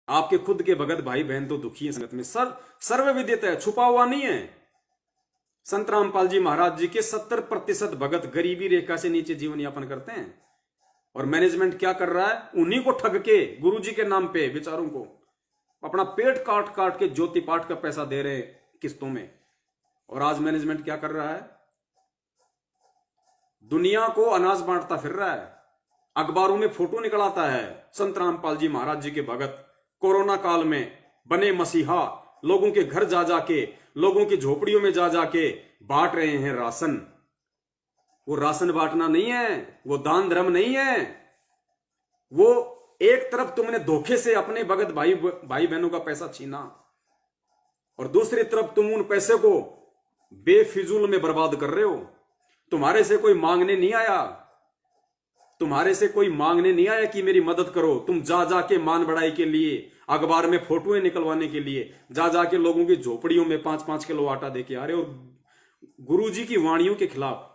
आपके खुद के भगत भाई बहन तो दुखी है संगत में। सर्व विदित है, छुपा हुआ नहीं है। संत रामपाल जी महाराज जी के 70% भगत गरीबी रेखा से नीचे जीवन यापन करते हैं। और मैनेजमेंट क्या कर रहा है? उन्हीं को ठग के गुरु जी के नाम पे बेचारों को अपना पेट काट काट के ज्योति पाठ का पैसा दे रहे किस्तों में। और आज मैनेजमेंट क्या कर रहा है? दुनिया को अनाज बांटता फिर रहा है, अखबारों में फोटो निकलाता है। संत रामपाल जी महाराज जी के भगत कोरोना काल में बने मसीहा, लोगों के घर जा जाके, लोगों की झोपड़ियों में जा जाके बांट रहे हैं राशन। वो राशन बांटना नहीं है, वो दान धर्म नहीं है। वो एक तरफ तुमने धोखे से अपने भगत भाई बहनों का पैसा छीना और दूसरी तरफ तुम उन पैसे को बेफिजूल में बर्बाद कर रहे हो। तुम्हारे से कोई मांगने नहीं आया, तुम्हारे से कोई मांगने नहीं आया कि मेरी मदद करो। तुम जा जाके मान बढ़ाई के लिए, अखबार में फोटोएं निकलवाने के लिए जा जाके लोगों की झोपड़ियों में 5-5 किलो आटा देके आ रहे हो। गुरु जी की वाणियों के खिलाफ,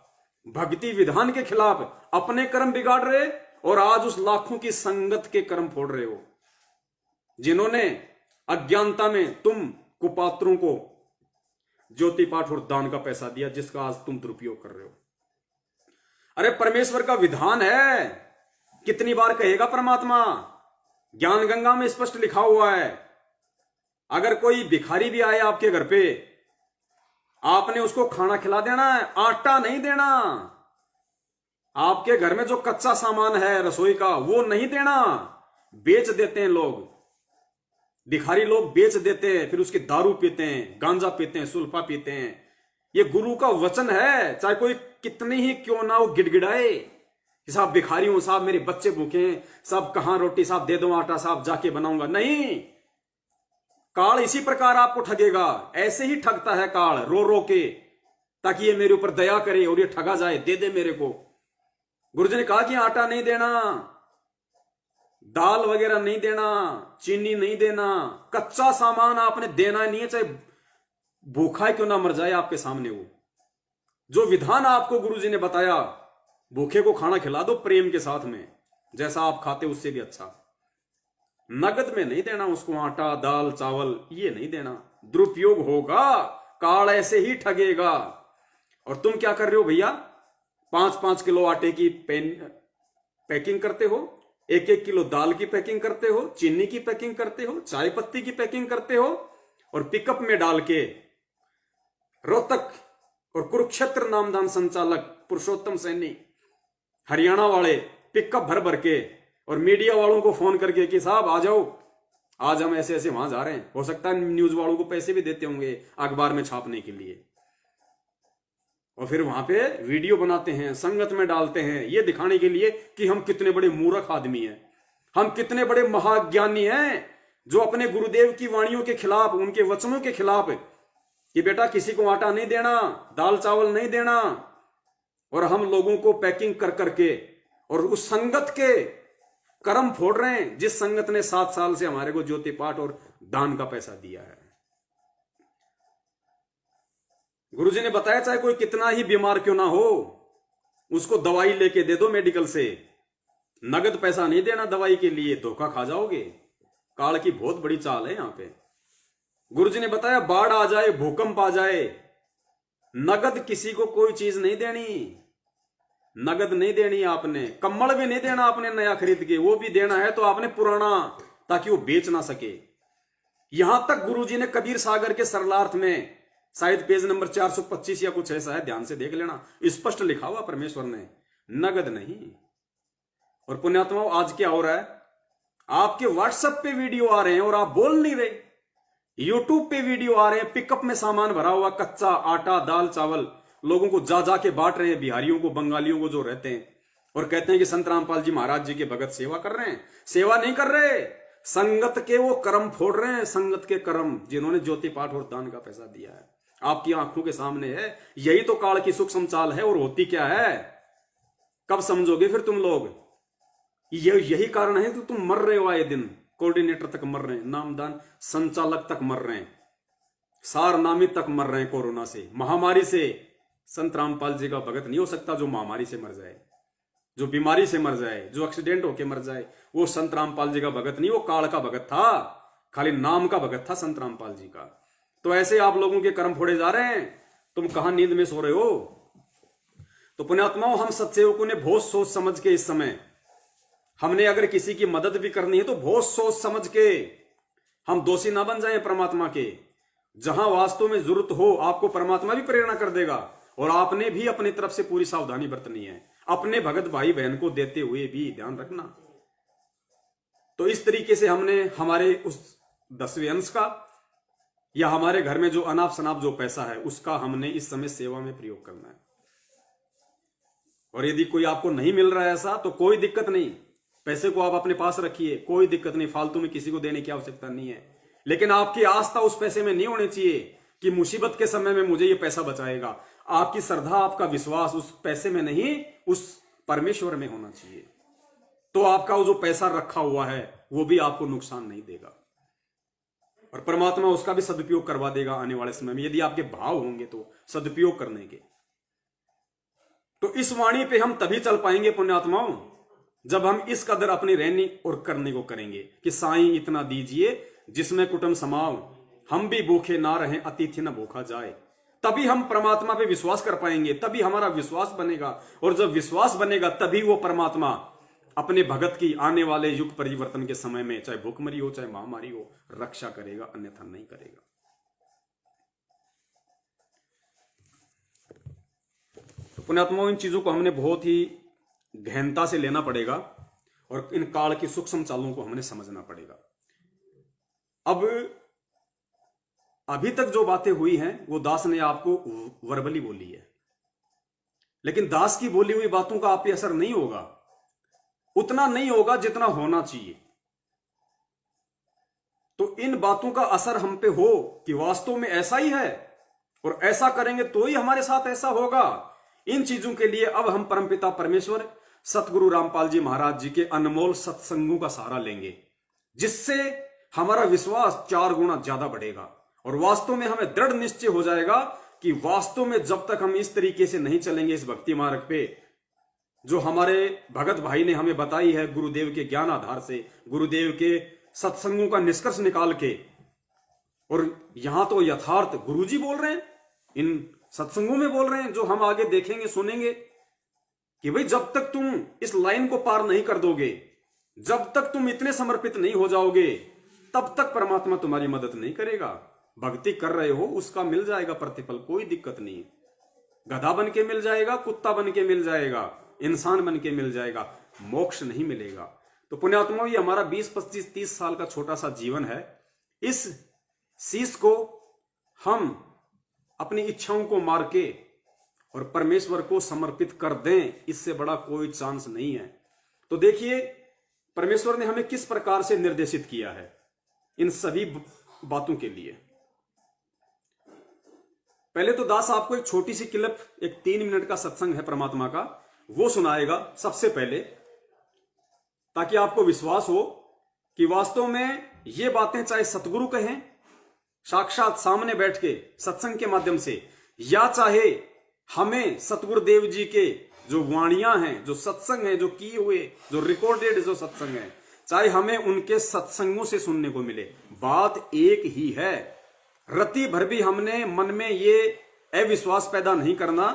भक्ति विधान के खिलाफ अपने कर्म बिगाड़ रहे और आज उस लाखों की संगत के कर्म फोड़ रहे हो, जिन्होंने अज्ञानता में तुम कुपात्रों को ज्योति पाठ और दान का पैसा दिया, जिसका आज तुम दुरुपयोग कर रहे हो। अरे परमेश्वर का विधान है, कितनी बार कहेगा परमात्मा? ज्ञान गंगा में स्पष्ट लिखा हुआ है, अगर कोई भिखारी भी आए आपके घर पे, आपने उसको खाना खिला देना है, आटा नहीं देना। आपके घर में जो कच्चा सामान है रसोई का, वो नहीं देना। बेच देते हैं लोग, भिखारी लोग बेच देते हैं, फिर उसकी दारू पीते हैं, गांजा पीते हैं, सुल्फा पीते हैं। ये गुरु का वचन है, चाहे कोई कितनी ही क्यों ना वो गिड़गिड़ाए कि साहब भिखारी हूं, साहब मेरे बच्चे भूखे हैं, साहब कहां रोटी, साहब दे दो आटा, साहब जाके बनाऊंगा। नहीं, काल इसी प्रकार आपको ठगेगा। ऐसे ही ठगता है काल, रो रो के, ताकि ये मेरे ऊपर दया करे और ये ठगा जाए, दे दे मेरे को। गुरुजी ने कहा कि आटा नहीं देना, दाल वगैरह नहीं देना, चीनी नहीं देना, कच्चा सामान आपने देना नहीं है, चाहे भूखा क्यों ना मर जाए आपके सामने। वो जो विधान आपको गुरुजी ने बताया, भूखे को खाना खिला दो प्रेम के साथ में, जैसा आप खाते उससे भी अच्छा। नगद में नहीं देना उसको, आटा दाल चावल ये नहीं देना, दुरुपयोग होगा, काल ऐसे ही ठगेगा। और तुम क्या कर रहे हो भैया? 5-5 किलो आटे की पैकिंग करते हो, 1-1 किलो दाल की पैकिंग करते हो, चीनी की पैकिंग करते हो, चाय पत्ती की पैकिंग करते हो, और पिकअप में डाल के रोहतक और कुरुक्षेत्र नामदान संचालक पुरुषोत्तम सैनी हरियाणा वाले पिकअप भर भर के और मीडिया वालों को फोन करके कि साहब आ जाओ, आज हम ऐसे ऐसे वहां जा रहे हैं। हो सकता है न्यूज वालों को पैसे भी देते होंगे अखबार में छापने के लिए, और फिर वहां पे वीडियो बनाते हैं, संगत में डालते हैं, ये दिखाने के लिए कि हम कितने बड़े मूर्ख आदमी हैं, हम कितने बड़े महाज्ञानी हैं, जो अपने गुरुदेव की वाणियों के खिलाफ, उनके वचनों के खिलाफ, कि बेटा किसी को आटा नहीं देना, दाल चावल नहीं देना, और हम लोगों को पैकिंग कर करके और उस संगत के कर्म फोड़ रहे हैं, जिस संगत ने 7 साल से हमारे को ज्योति पाठ और दान का पैसा दिया है। गुरुजी ने बताया चाहे कोई कितना ही बीमार क्यों ना हो, उसको दवाई लेके दे दो मेडिकल से, नगद पैसा नहीं देना दवाई के लिए, धोखा खा जाओगे। काल की बहुत बड़ी चाल है यहां पे। गुरुजी ने बताया बाढ़ आ जाए, भूकंप आ जाए, नगद किसी को कोई चीज नहीं देनी, नगद नहीं देनी आपने, कम्बल भी नहीं देना आपने नया खरीद के, वो भी देना है तो आपने पुराना, ताकि वो बेच ना सके। यहां तक गुरुजी ने कबीर सागर के सरलार्थ में, शायद पेज नंबर 425 या कुछ ऐसा है, ध्यान से देख लेना, स्पष्ट लिखा हुआ परमेश्वर ने, नगद नहीं। और पुण्यात्माओं आज क्या हो रहा है? आपके व्हाट्सएप पे वीडियो आ रहे हैं और आप बोल नहीं रहे, यूट्यूब पे वीडियो आ रहे हैं, पिकअप में सामान भरा हुआ कच्चा आटा दाल चावल लोगों को जा जाके बांट रहे हैं, बिहारियों को बंगालियों को जो रहते हैं, और कहते हैं कि संत रामपाल जी महाराज जी के भगत सेवा कर रहे हैं। सेवा नहीं कर रहे, संगत के वो कर्म फोड़ रहे हैं, संगत के कर्म, जिन्होंने ज्योति पाठ और दान का पैसा दिया है, आपकी आंखों के सामने है। यही तो काल की सूक्ष्म चाल है। और होती क्या है, कब समझोगे फिर तुम लोग? यही कारण है कि तुम मर रहे हो आए दिन, कोऑर्डिनेटर तक मर रहे हैं, नामदान संचालक तक मर रहे हैं, सारनामी तक मर रहे हैं कोरोना से, महामारी से। संत रामपाल जी का भगत नहीं हो सकता जो महामारी से मर जाए, जो बीमारी से मर जाए, जो एक्सीडेंट होके मर जाए, वो संत रामपाल जी का भगत नहीं, वो काल का भगत था। खाली नाम का भगत था संत रामपाल जी का। तो ऐसे आप लोगों के कर्म फोड़े जा रहे हैं, तुम कहां नींद में सो रहे हो। तो पुण्यात्माओं, हम सत्सेवकों ने बहुत सोच समझ के, इस समय हमने अगर किसी की मदद भी करनी है तो बहुत सोच समझ के, हम दोषी ना बन जाएं परमात्मा के। जहां वास्तव में जरूरत हो आपको परमात्मा भी प्रेरणा कर देगा, और आपने भी अपनी तरफ से पूरी सावधानी बरतनी है, अपने भगत भाई बहन को देते हुए भी ध्यान रखना। तो इस तरीके से हमने हमारे उस 10वें अंश का, या हमारे घर में जो अनाप शनाप जो पैसा है उसका हमने इस समय सेवा में प्रयोग करना है। और यदि कोई आपको नहीं मिल रहा है ऐसा, तो कोई दिक्कत नहीं, पैसे को आप अपने पास रखिए, कोई दिक्कत नहीं, फालतू में किसी को देने की आवश्यकता नहीं है। लेकिन आपकी आस्था उस पैसे में नहीं होनी चाहिए कि मुसीबत के समय में मुझे ये पैसा बचाएगा। आपकी श्रद्धा, आपका विश्वास उस पैसे में नहीं, उस परमेश्वर में होना चाहिए। तो आपका वो जो पैसा रखा हुआ है वो भी आपको नुकसान नहीं देगा, और परमात्मा उसका भी सदुपयोग करवा देगा आने वाले समय में, यदि आपके भाव होंगे तो सदुपयोग करने के। तो इस वाणी पे हम तभी चल पाएंगे पुण्यात्माओं, जब हम इस कदर अपनी रहनी और करने को करेंगे कि साईं इतना दीजिए जिसमें कुटुंब समाओ, हम भी भूखे ना रहें अतिथि न भूखा जाए। तभी हम परमात्मा पे विश्वास कर पाएंगे, तभी हमारा विश्वास बनेगा, और जब विश्वास बनेगा तभी वो परमात्मा अपने भगत की आने वाले युग परिवर्तन के समय में, चाहे भूखमरी हो चाहे महामारी हो, रक्षा करेगा, अन्यथा नहीं करेगा। तो पुण्यात्माओं, इन चीजों को हमने बहुत ही गहनता से लेना पड़ेगा, और इन काल की सूक्ष्म चालों को हमने समझना पड़ेगा। अब अभी तक जो बातें हुई हैं वो दास ने आपको वर्बली बोली है, लेकिन दास की बोली हुई बातों का आप पे असर नहीं होगा, उतना नहीं होगा जितना होना चाहिए। तो इन बातों का असर हम पे हो कि वास्तव में ऐसा ही है, और ऐसा करेंगे तो ही हमारे साथ ऐसा होगा। इन चीजों के लिए अब हम परमपिता परमेश्वर सतगुरु रामपाल जी महाराज जी के अनमोल सत्संगों का सहारा लेंगे, जिससे हमारा विश्वास 4 गुना ज्यादा बढ़ेगा, और वास्तव में हमें दृढ़ निश्चय हो जाएगा कि वास्तव में जब तक हम इस तरीके से नहीं चलेंगे इस भक्ति मार्ग पे, जो हमारे भगत भाई ने हमें बताई है गुरुदेव के ज्ञान आधार से, गुरुदेव के सत्संगों का निष्कर्ष निकाल के, और यहां तो यथार्थ गुरुजी बोल रहे हैं, इन सत्संगों में बोल रहे हैं, जो हम आगे देखेंगे सुनेंगे कि भाई जब तक तुम इस लाइन को पार नहीं कर दोगे, जब तक तुम इतने समर्पित नहीं हो जाओगे, तब तक परमात्मा तुम्हारी मदद नहीं करेगा। भक्ति कर रहे हो उसका मिल जाएगा प्रतिफल, कोई दिक्कत नहीं। गधा बन के मिल जाएगा, कुत्ता बन के मिल जाएगा, इंसान बन के मिल जाएगा, मोक्ष नहीं मिलेगा। तो पुण्यात्माओं, ये हमारा 20, 25, 30 साल का छोटा सा जीवन है, इस शीश को हम अपनी इच्छाओं को मार के और परमेश्वर को समर्पित कर दें, इससे बड़ा कोई चांस नहीं है। तो देखिए परमेश्वर ने हमें किस प्रकार से निर्देशित किया है इन सभी बातों के लिए। पहले तो दास आपको एक छोटी सी क्लिप, एक 3 मिनट का सत्संग है परमात्मा का, वो सुनाएगा सबसे पहले, ताकि आपको विश्वास हो कि वास्तव में ये बातें चाहे सतगुरु कहें साक्षात सामने बैठ के सत्संग के माध्यम से, या चाहे हमें सतगुरुदेव जी के जो वाणियां हैं, जो सत्संग है, जो किए हुए, जो रिकॉर्डेड जो सत्संग है, चाहे हमें उनके सत्संगों से सुनने को मिले, बात एक ही है। रति भर भी हमने मन में ये अविश्वास पैदा नहीं करना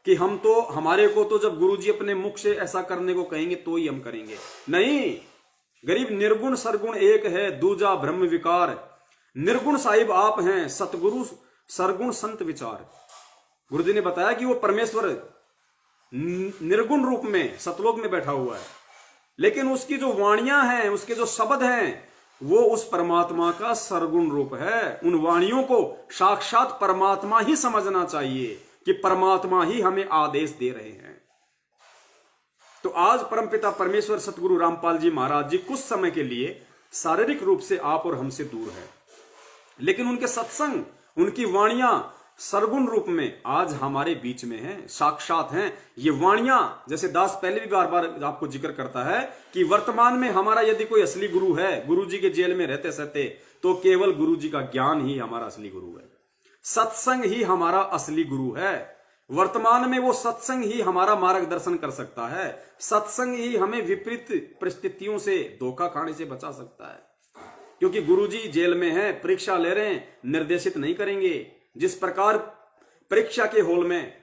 कि हम तो, हमारे को तो जब गुरुजी अपने मुख से ऐसा करने को कहेंगे तो ही हम करेंगे। नहीं, गरीब निर्गुण सरगुण एक है, दूजा ब्रह्म विकार, निर्गुण साहिब आप हैं, सतगुरु सरगुण संत विचार। गुरुजी ने बताया कि वो परमेश्वर निर्गुण रूप में सतलोक में बैठा हुआ है, लेकिन उसकी जो वाणियां हैं, उसके जो शब्द हैं, वो उस परमात्मा का सरगुण रूप है। उन वाणियों को साक्षात परमात्मा ही समझना चाहिए कि परमात्मा ही हमें आदेश दे रहे हैं। तो आज परमपिता परमेश्वर सतगुरु रामपाल जी महाराज जी कुछ समय के लिए शारीरिक रूप से आप और हमसे दूर है, लेकिन उनके सत्संग, उनकी वाणियां सरगुण रूप में आज हमारे बीच में हैं, साक्षात हैं। ये वाणियां, जैसे दास पहले भी बार बार आपको जिक्र करता है कि वर्तमान में हमारा यदि कोई असली गुरु है, गुरु जी के जेल में रहते सहते, तो केवल गुरु जी का ज्ञान ही हमारा असली गुरु है, सत्संग ही हमारा असली गुरु है। वर्तमान में वो सत्संग ही हमारा मार्गदर्शन कर सकता है, सत्संग ही हमें विपरीत परिस्थितियों से, धोखा खाने से बचा सकता है। क्योंकि गुरुजी जेल में हैं, परीक्षा ले रहे हैं, निर्देशित नहीं करेंगे। जिस प्रकार परीक्षा के हॉल में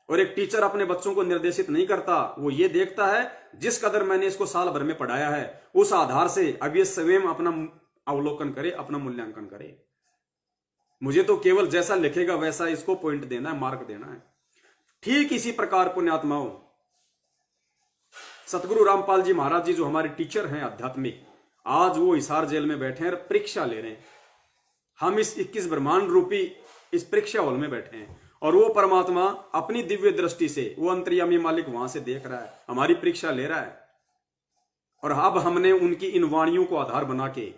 और एक टीचर अपने बच्चों को निर्देशित नहीं करता, वो ये देखता है जिस कदर मैंने इसको साल भर में पढ़ाया है उस आधार से अब ये स्वयं अपना अवलोकन करे, अपना मूल्यांकन करे। मुझे तो केवल जैसा लिखेगा वैसा इसको पॉइंट देना है, मार्क देना है। ठीक इसी प्रकार पुण्यात्माओं, सतगुरु रामपाल जी महाराज जी जो हमारे टीचर हैं आध्यात्मिक, आज वो हिसार जेल में बैठे हैं और परीक्षा ले रहे हैं। हम इस 21 ब्रह्मांड रूपी इस परीक्षा हॉल में बैठे हैं और वो परमात्मा अपनी दिव्य दृष्टि से, वो अंतर्यामी मालिक वहां से देख रहा है, हमारी परीक्षा ले रहा है। और अब हमने उनकी इन वाणियों को आधार बना के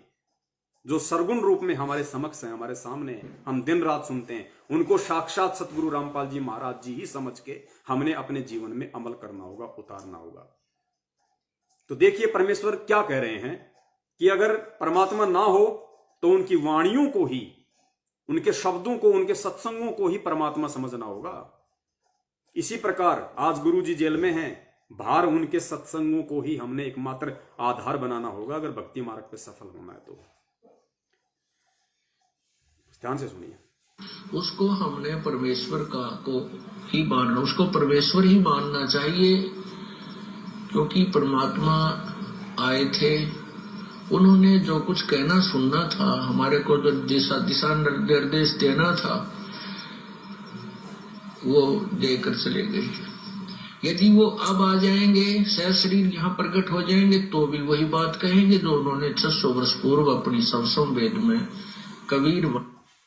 जो सरगुण रूप में हमारे समक्ष हैं, हमारे सामने हम दिन रात सुनते हैं, उनको साक्षात सतगुरु रामपाल जी महाराज जी ही समझ के हमने अपने जीवन में अमल करना होगा, उतारना होगा। तो देखिए परमेश्वर क्या कह रहे हैं कि अगर परमात्मा ना हो तो उनकी वाणियों को ही, उनके शब्दों को, उनके सत्संगों को ही परमात्मा समझना होगा। इसी प्रकार आज गुरु जी जेल में हैं, भार उनके सत्संगों को ही हमने एकमात्र आधार बनाना होगा अगर भक्ति मार्ग पे सफल होना है तो। ध्यान से सुनिए। उसको हमने परमेश्वर का को ही मानना, उसको परमेश्वर ही मानना चाहिए, क्योंकि परमात्मा आए थे, उन्होंने जो कुछ कहना सुनना था, हमारे को जो दिशा निर्देश देना था वो देकर चले गए। यदि वो अब आ जाएंगे, सहशरीर यहाँ प्रकट हो जाएंगे, तो भी वही बात कहेंगे जो उन्होंने 600 वर्ष पूर्व अपनी सवसम वेद में कबीर।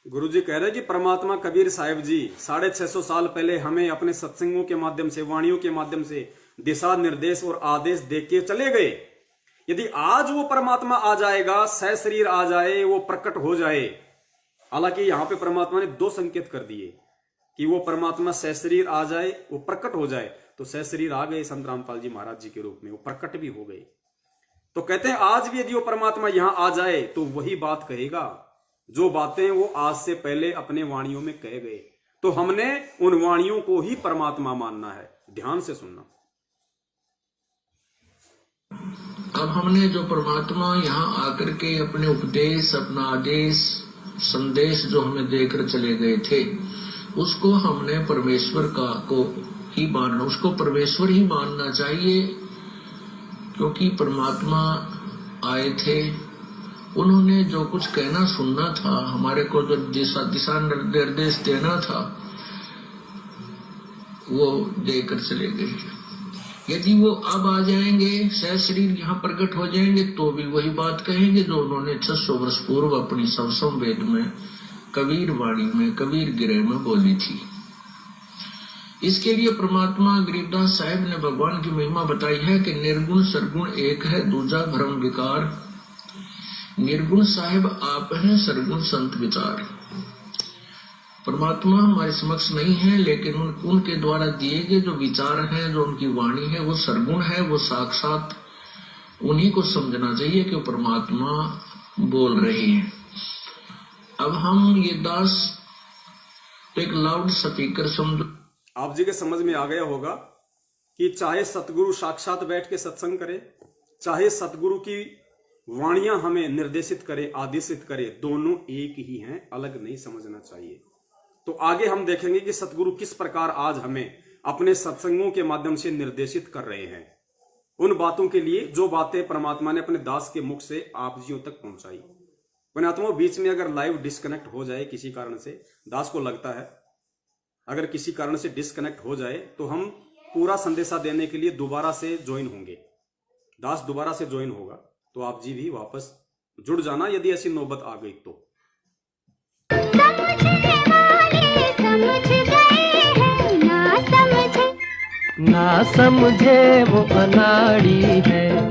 गुरु जी कह रहे कि परमात्मा कबीर साहिब जी 650 साल पहले हमें अपने सत्संगों के माध्यम से, वाणियों के माध्यम से दिशा निर्देश और आदेश दे के चले गए। यदि आज वो परमात्मा आ जाएगा, सहशरीर आ जाए, वो प्रकट हो जाए। हालांकि यहाँ पे परमात्मा ने 2 संकेत कर दिए कि वो परमात्मा सहशरीर आ जाए, वो प्रकट हो जाए। तो सहशरीर आ गए संत रामपाल जी महाराज जी के रूप में, वो प्रकट भी हो गए। तो कहते हैं आज भी यदि वो परमात्मा यहां आ जाए तो वही बात कहेगा जो बातें वो आज से पहले अपने वाणियों में कह गए। तो हमने उन वाणियों को ही परमात्मा मानना है। ध्यान से सुनना। अब हमने जो परमात्मा यहाँ आकर के अपने उपदेश, अपना आदेश, संदेश जो हमें देकर चले गए थे, उसको हमने परमेश्वर का को ही मानना, उसको परमेश्वर ही मानना चाहिए, क्योंकि परमात्मा आए थे, उन्होंने जो कुछ कहना सुनना था, हमारे को जो दिशा निर्देश देना था वो देकर चले गए। यदि वो अब आ जाएंगे, सहशरीर यहाँ प्रकट हो जाएंगे, तो भी वही बात कहेंगे जो उन्होंने 600 वर्ष पूर्व अपनी सवसम वेद में कबीर वाणी में, कबीर गिरह में बोली थी। इसके लिए परमात्मा गरीबदास साहिब ने भगवान की महिमा बताई है कि निर्गुण सरगुण एक है, दूजा भ्रम विकार। निर्गुण साहिब आप हैं, सरगुण संत विचार। परमात्मा हमारे समक्ष नहीं है, लेकिन उनके द्वारा दिए गए जो विचार हैं, जो उनकी वाणी है, वो सरगुण है, वो साक्षात उन्हीं को समझना चाहिए कि परमात्मा बोल रहे हैं। अब हम ये दास तो एक लाउड स्पीकर समझो। आप जी के समझ में आ गया होगा कि चाहे सतगुरु साक्षात बैठ के सत्संग करे, चाहे सतगुरु की वाणियां हमें निर्देशित करे, आदेशित करे, दोनों एक ही हैं, अलग नहीं समझना चाहिए। तो आगे हम देखेंगे कि सतगुरु किस प्रकार आज हमें अपने सत्संगों के माध्यम से निर्देशित कर रहे हैं, उन बातों के लिए जो बातें परमात्मा ने अपने दास के मुख से आप जियों तक पहुंचाई। पुण्यात्माओं, बीच में अगर लाइव डिस्कनेक्ट हो जाए किसी कारण से, दास को लगता है अगर किसी कारण से डिस्कनेक्ट हो जाए तो हम पूरा संदेशा देने के लिए दोबारा से ज्वाइन होंगे। दास दोबारा से ज्वाइन होगा, तो आप जी भी वापस जुड़ जाना यदि ऐसी नौबत आ गई तो। ना समझे वो अनाड़ी है।